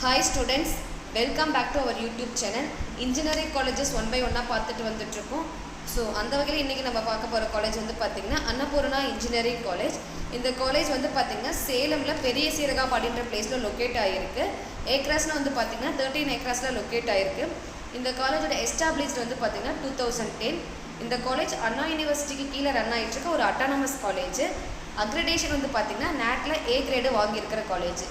Hi students, welcome back to our YouTube channel. Engineering colleges one by one பார்த்துட்டு வந்துட்டு இருக்கோம். So அந்த வகையில் இன்றைக்கி நம்ம பார்க்க போகிற காலேஜ் வந்து பார்த்திங்கன்னா அன்னபூர்ணா இன்ஜினியரிங் காலேஜ். இந்த காலேஜ் வந்து பார்த்திங்கன்னா சேலமில் பெரிய சீரகாபாடின்ற பிளேஸில் லொக்கேட் ஆகிருக்கு. ஏக்ராஸில் வந்து பார்த்திங்கன்னா 13 ஏக்ராஸில் லொக்கேட் ஆகிருக்கு. இந்த காலேஜோட எஸ்டாப்ளிஷ்டு வந்து பார்த்திங்கன்னா 2010. இந்த காலேஜ் அண்ணா யூனிவர்சிட்டிக்கு கீழே ரன் ஆகிட்டுருக்க ஒரு அட்டானமஸ் காலேஜ். அக்ரிடேஷன் வந்து பார்த்திங்கன்னா நேட்டில் A கிரேடு வாங்கியிருக்கிற காலேஜ்.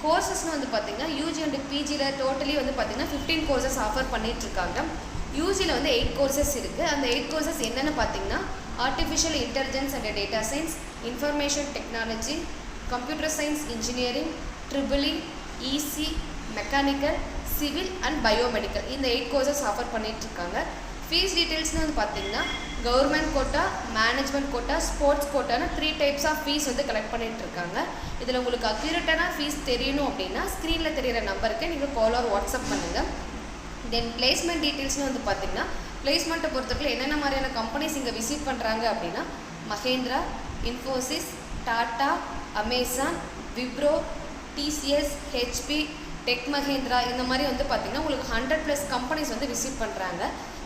கோர்சஸ்னு வந்து பார்த்திங்கன்னா யூஜி அண்ட் பிஜியில் டோட்டலி வந்து பார்த்திங்கன்னா 15 கோர்சஸ் ஆஃபர் பண்ணிகிட்ருக்காங்க. யூஜியில் வந்து 8 கோர்சஸ் இருக்குது. அந்த 8 கோர்சஸ் என்னென்னு பார்த்திங்கன்னா artificial intelligence and data science, information technology, computer science engineering, triple EC, mechanical, civil and biomedical, இந்த 8 கோர்சஸ் ஆஃபர் பண்ணிகிட்ருக்காங்க. ஃபீஸ் டீட்டெயில்ஸ்னு வந்து பார்த்திங்கன்னா government quota, management quota, sports கோட்டான்னு 3 டைப்ஸ் ஆஃப் ஃபீஸ் வந்து கலெக்ட் பண்ணிகிட்ருக்காங்க. இதில் உங்களுக்கு அக்யூரேட்டான ஃபீஸ் தெரியணும் அப்படின்னா ஸ்க்ரீனில் தெரிகிற நம்பருக்கு நீங்கள் கால் ஆர் வாட்ஸ்அப் பண்ணுங்கள். தென் பிளேஸ்மெண்ட் டீட்டெயில்ஸ்னு வந்து பார்த்திங்கன்னா பிளேஸ்மெண்ட்டை பொறுத்தவரை என்னென்ன மாதிரியான கம்பெனிஸ் இங்கே விசிட் பண்ணுறாங்க அப்படின்னா Mahindra, Infosys, tata, Amazon, Wipro, TCS, HP, tech Mahindra, இந்த மாதிரி வந்து பார்த்திங்கன்னா உங்களுக்கு 100+ கம்பெனிஸ் வந்து விசிட் பண்ணுறாங்க.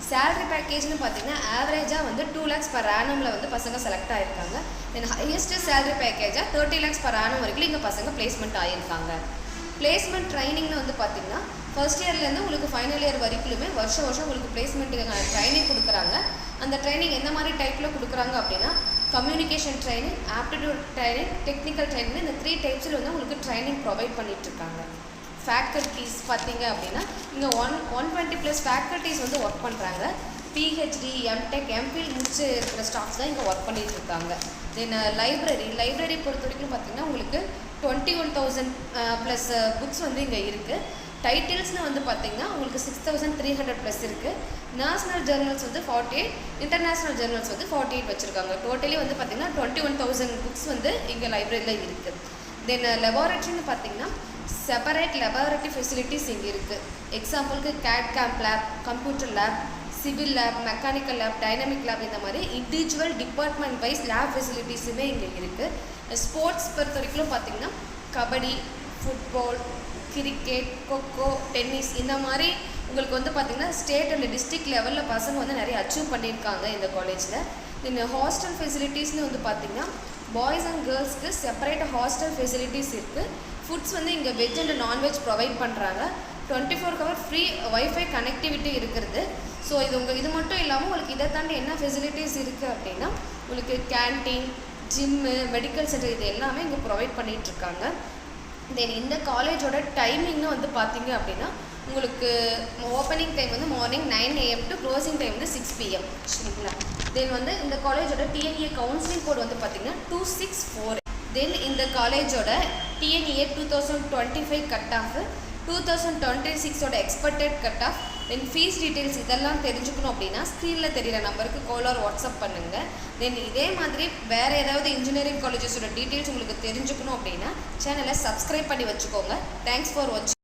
சேலரி பேக்கேஜ்னு பார்த்திங்கன்னா ஆவரேஜாக வந்து 2 lakhs per annumல வந்து பசங்க செலக்ட் ஆகிருக்காங்க. தென் highest salary பேக்கேஜாக 30 lakhs per annum வரைக்கும் இங்கே பசங்க பிளேஸ்மெண்ட் ஆகியிருக்காங்க. பிளேஸ்மெண்ட் ட்ரைனிங்னு வந்து பார்த்திங்கன்னா ஃபர்ஸ்ட் இயர்லேருந்து உங்களுக்கு ஃபைனல் இயர் வரைக்குமே வருஷம் உங்களுக்கு பிளேஸ்மெண்ட்டுக்கான ட்ரைனிங் கொடுக்குறாங்க. அந்த ட்ரைனிங் எந்த மாதிரி டைப்பில் கொடுக்குறாங்க அப்படின்னா communication training, aptitude training, technical training, இந்த 3 டைப்ஸில் வந்து உங்களுக்கு ட்ரைனிங் ப்ரொவைட் பண்ணிகிட்ருக்காங்க. ஃபேக்கல்ட்டிஸ் பார்த்திங்க அப்படின்னா இங்கே 120+ ஃபேக்கல்ட்டிஸ் வந்து ஒர்க் பண்ணுறாங்க. பிஹெச்டி, எம்டெக், எம்ஃபில் முடிச்சு இருக்கிற ஸ்டாஃப்ஸ் தான் இங்கே ஒர்க் பண்ணிகிட்ருக்காங்க. தென் லைப்ரரி பொறுத்த வரைக்கும் பார்த்திங்கன்னா உங்களுக்கு 21,000+ புக்ஸ் வந்து இங்கே இருக்குது. டைட்டில்ஸ்னு வந்து பார்த்திங்கன்னா உங்களுக்கு 6,300+ இருக்குது. நேஷ்னல் ஜேர்னல்ஸ் வந்து 48, இன்டர்நேஷ்னல் ஜேர்னல்ஸ் வந்து 48 வச்சுருக்காங்க. டோட்டலி வந்து பார்த்திங்கன்னா 21,000 புக்ஸ் வந்து இங்கே லைப்ரரியில் இருக்குது. தென் லெபார்ட்ரின்னு பார்த்திங்கன்னா செப்பரேட் லெபார்ட்ரி ஃபெசிலிட்டிஸ் இங்கே இருக்குது. எக்ஸாம்பிளுக்கு கேட் கேம்ப் lab, computer lab, civil lab, mechanical lab, dynamic lab, இந்த மாதிரி இண்டிவிஜுவல் டிபார்ட்மெண்ட் வைஸ் லேப் ஃபெசிலிட்டிஸுமே இங்கே இருக்குது. ஸ்போர்ட்ஸ் பொறுத்த வரைக்கும் பார்த்திங்கன்னா kabaddi, football, cricket, kho kho, tennis, இந்த மாதிரி உங்களுக்கு வந்து பார்த்திங்கன்னா ஸ்டேட் அண்ட் டிஸ்ட்ரிக்ட் லெவலில் பசங்க வந்து நிறைய அச்சீவ் பண்ணியிருக்காங்க இந்த காலேஜில். தென் ஹாஸ்டல் ஃபெசிலிட்டிஸ்னு வந்து பார்த்திங்கன்னா பாய்ஸ் அண்ட் கேர்ள்ஸ்க்கு செப்பரேட்டாக ஹாஸ்டல் ஃபெசிலிட்டிஸ் இருக்குது. ஃபுட்ஸ் வந்து இங்கே வெஜ் அண்ட் நான்வெஜ் ப்ரொவைட் பண்ணுறாங்க. 24 hour ஃப்ரீ ஒய்ஃபை கனெக்டிவிட்டி இருக்கிறது. ஸோ இது மட்டும் இல்லாமல் உங்களுக்கு இதை தாண்டி என்ன ஃபெசிலிட்டிஸ் இருக்குது அப்படின்னா உங்களுக்கு கேன்டீன், ஜிம்மு, மெடிக்கல் சென்டர், இது எல்லாமே இங்கே ப்ரொவைட் பண்ணிகிட்ருக்காங்க. தென் இந்த காலேஜோட டைமிங்னு வந்து பார்த்திங்க அப்படின்னா உங்களுக்கு ஓப்பனிங் டைம் வந்து morning 9 AM to closing time வந்து 6 PM, சரிங்களா? தென் வந்து இந்த காலேஜோட டிஎன்ஏ கவுன்சிலிங் கோட் வந்து பார்த்திங்கன்னா 264. தென் இந்த காலேஜோட டிஎன்ஏ 2025 கட் ஆஃப், 2026ஓட expected cut off, then fees details இதெல்லாம் தெரிஞ்சுக்கணும் அப்படின்னா ஸ்க்ரீனில் தெரிகிற நம்பருக்கு கால் ஆர் வாட்ஸ்அப் பண்ணுங்கள். தென் இதே மாதிரி வேறு ஏதாவது இன்ஜினியரிங் காலேஜஸோட டீட்டெயில்ஸ் உங்களுக்கு தெரிஞ்சுக்கணும் அப்படின்னா சேனலை சப்ஸ்கிரைப் பண்ணி வச்சுக்கோங்க. தேங்க்ஸ் ஃபார் வாட்சிங்.